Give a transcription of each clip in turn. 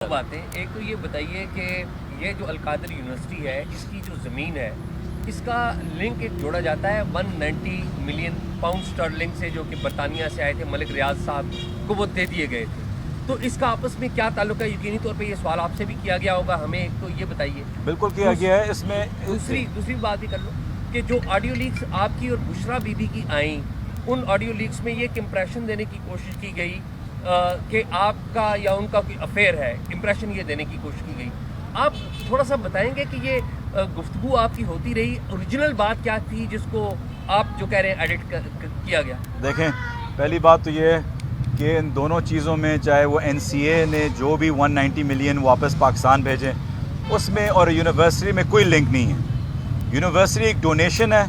باتیں ایک تو یہ بتائیے کہ یہ جو القادر یونیورسٹی ہے اس کی جو زمین ہے اس کا لنک ایک جوڑا جاتا ہے 190 ملین پاؤنڈ سٹرلنگ سے جو کہ برطانیہ سے آئے تھے ملک ریاض صاحب کو وہ دے دیے گئے تھے. تو اس کا آپس میں کیا تعلق ہے؟ یقینی طور پہ یہ سوال آپ سے بھی کیا گیا ہوگا, ہمیں ایک تو یہ بتائیے. بالکل کیا گیا ہے. اس میں دوسری بات بھی کر لو کہ جو آڈیو لیکس آپ کی اور بشرا بی بی کی آئیں ان آڈیو لیکس میں یہ ایک امپریشن دینے کی کوشش کی گئی کہ آپ کا یا ان کا کوئی افیئر ہے, امپریشن یہ دینے کی کوشش کی گئی. آپ تھوڑا سا بتائیں گے کہ یہ گفتگو آپ کی ہوتی رہی, اوریجنل بات کیا تھی جس کو آپ جو کہہ رہے ہیں ایڈٹ کیا گیا؟ دیکھیں, پہلی بات تو یہ کہ ان دونوں چیزوں میں چاہے وہ این سی اے نے جو بھی 190 ملین واپس پاکستان بھیجیں اس میں اور یونیورسٹی میں کوئی لنک نہیں ہے. یونیورسٹی ایک ڈونیشن ہے.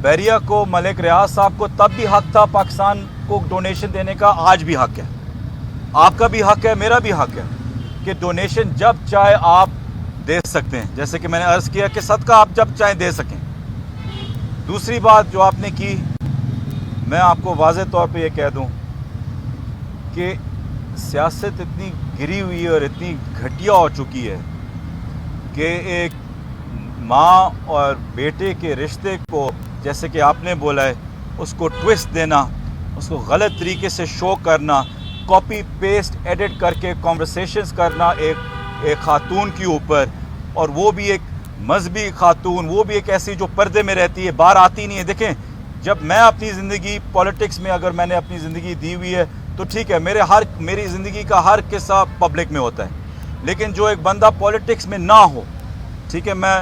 بحریہ کو, ملک ریاض صاحب کو تب بھی حق تھا پاکستان کو ڈونیشن دینے کا, آج بھی حق ہے, آپ کا بھی حق ہے, میرا بھی حق ہے کہ ڈونیشن جب چاہے آپ دے سکتے ہیں, جیسے کہ میں نے عرض کیا کہ صدقہ آپ جب چاہیں دے سکیں. دوسری بات جو آپ نے کی, میں آپ کو واضح طور پہ یہ کہہ دوں کہ سیاست اتنی گری ہوئی اور اتنی گھٹیا ہو چکی ہے کہ ایک ماں اور بیٹے کے رشتے کو, جیسے کہ آپ نے بولا ہے, اس کو ٹوسٹ دینا, اس کو غلط طریقے سے شو کرنا, کاپی پیسٹ ایڈٹ کر کے کنورسیشنز کرنا ایک خاتون کے اوپر, اور وہ بھی ایک مذہبی خاتون, وہ بھی ایک ایسی جو پردے میں رہتی ہے, باہر آتی نہیں ہے. دیکھیں, جب میں اپنی زندگی پولیٹکس میں اگر میں نے اپنی زندگی دی ہوئی ہے تو ٹھیک ہے, میری زندگی کا ہر قصہ پبلک میں ہوتا ہے, لیکن جو ایک بندہ پولیٹکس میں نہ ہو, ٹھیک ہے, میں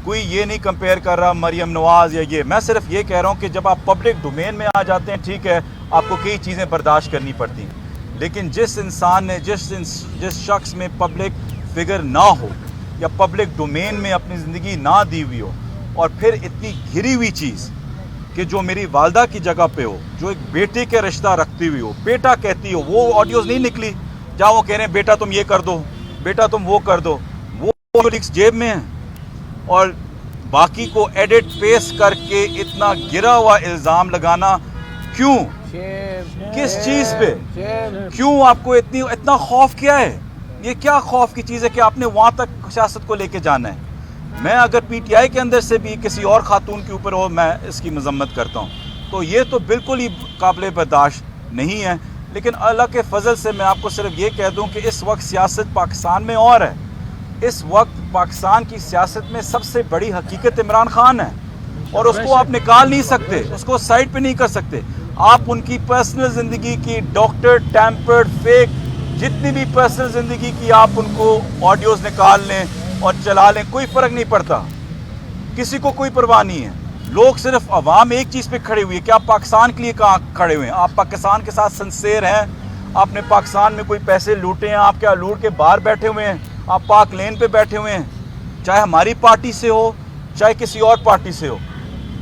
کوئی یہ نہیں کمپیئر کر رہا مریم نواز یا یہ, میں صرف یہ کہہ رہا ہوں کہ جب آپ پبلک ڈومین میں آ جاتے ہیں, ٹھیک ہے, آپ کو کئی چیزیں برداشت کرنی پڑتی ہیں, لیکن جس انسان نے جس شخص میں پبلک فگر نہ ہو یا پبلک ڈومین میں اپنی زندگی نہ دی ہوئی ہو, اور پھر اتنی گھری ہوئی چیز کہ جو میری والدہ کی جگہ پہ ہو, جو ایک بیٹے کے رشتہ رکھتی ہوئی ہو, بیٹا کہتی ہو, وہ آڈیوز نہیں نکلی جہاں وہ کہہ رہے ہیں بیٹا تم یہ کر دو, بیٹا تم وہ کر دو, وہ لیکس جیب میں ہیں, اور باقی کو ایڈٹ پیسٹ کر کے اتنا گرا ہوا الزام لگانا کیوں, کس چیز پہ, کیوں آپ کو اتنا خوف کیا ہے؟ یہ کیا خوف کی چیز ہے کہ آپ نے وہاں تک سیاست کو لے کے جانا ہے؟ میں اگر پی ٹی آئی کے اندر سے بھی کسی اور خاتون کے اوپر ہو, میں اس کی مذمت کرتا ہوں, تو یہ تو بالکل ہی قابل برداشت نہیں ہے. لیکن اللہ کے فضل سے میں آپ کو صرف یہ کہہ دوں کہ اس وقت سیاست پاکستان میں اور ہے. اس وقت پاکستان کی سیاست میں سب سے بڑی حقیقت عمران خان ہے, اور اس کو آپ نکال نہیں سکتے, اس کو سائڈ پہ نہیں کر سکتے. آپ ان کی پرسنل زندگی کی ڈاکٹر ٹیمپرڈ فیک جتنی بھی پرسنل زندگی کی آپ ان کو آڈیوز نکال لیں اور چلا لیں, کوئی فرق نہیں پڑتا, کسی کو کوئی پرواہ نہیں ہے. لوگ صرف عوام ایک چیز پہ کھڑے ہوئی ہے کہ آپ پاکستان کے لیے کہاں کھڑے ہوئے ہیں, آپ پاکستان کے ساتھ سنسیر ہیں, آپ نے پاکستان میں کوئی پیسے لوٹے ہیں, آپ کیا لوٹ کے باہر بیٹھے ہوئے ہیں, آپ پاک لین پہ بیٹھے ہوئے ہیں, چاہے ہماری پارٹی سے ہو چاہے کسی اور پارٹی سے ہو.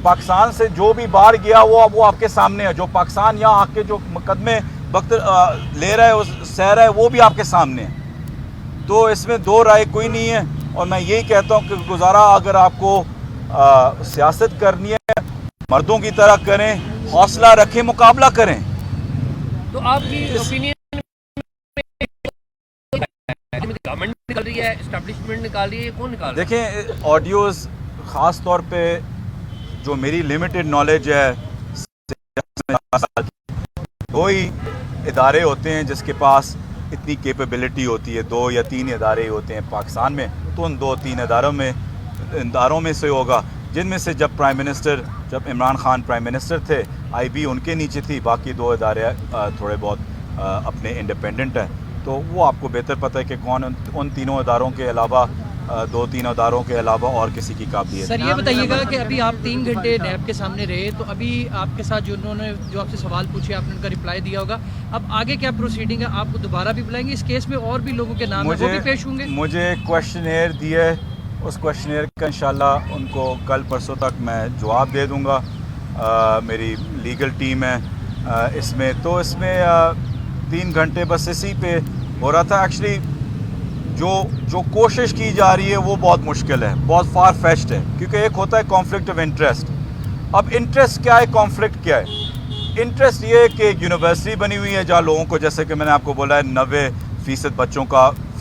پاکستان سے جو بھی باہر گیا وہ آپ کے سامنے ہے, جو پاکستان یہاں آ کے جو مقدمے وقت لے رہا ہے, سہ رہا ہے, وہ بھی آپ کے سامنے ہے. تو اس میں دو رائے کوئی نہیں ہے, اور میں یہی کہتا ہوں کہ گزارا اگر آپ کو سیاست کرنی ہے مردوں کی طرح کریں, حوصلہ رکھیں, مقابلہ کریں. تو آپ کی اوپینین گورنمنٹ نکال رہی ہے, اسٹیبلشمنٹ نکال رہی ہے, کون نکال رہا ہے؟ دیکھیں, آڈیوز خاص طور پہ جو میری لمیٹڈ نالج ہے, کوئی ادارے ہوتے ہیں جس کے پاس اتنی کیپیبلٹی ہوتی ہے, 2 یا 3 ادارے ہوتے ہیں پاکستان میں, تو ان 2-3 اداروں میں سے ہوگا, جن میں سے جب عمران خان پرائم منسٹر تھے, آئی بی ان کے نیچے تھی, باقی 2 ادارے تھوڑے بہت اپنے انڈیپینڈنٹ ہیں. تو وہ آپ کو بہتر پتہ ہے کہ کون ان تینوں اداروں کے علاوہ 2-3 اداروں کے علاوہ اور کسی کی قابلیت. سر یہ بتائیے گا کہ ابھی آپ 3 گھنٹے نیب کے سامنے رہے, تو ابھی آپ کے ساتھ جو آپ سے سوال پوچھے آپ نے ان کا رپلائی دیا ہوگا, اب آگے کیا پروسیڈنگ ہے؟ آپ کو دوبارہ بھی بلائیں گے اس کیس میں, اور بھی لوگوں کے نام وہ بھی پیش ہوں گے؟ مجھے کویشچنئر دیا ہے, اس کویشچنئر کا انشاءاللہ ان کو کل پرسوں تک میں جواب دے دوں گا. میری لیگل ٹیم ہے اس میں, تو اس میں 3 گھنٹے بس اسی پہ ہو رہا تھا. ایکچولی جو کوشش کی جا رہی ہے وہ بہت مشکل ہے, بہت فار فیچڈ ہے, کیونکہ ایک ہوتا ہے کانفلکٹ آف انٹرسٹ. اب انٹرسٹ کیا ہے, کانفلکٹ کیا ہے؟ انٹرسٹ یہ ہے کہ ایک یونیورسٹی بنی ہوئی ہے جہاں لوگوں کو, جیسے کہ میں نے آپ کو بولا ہے, 90% بچوں کا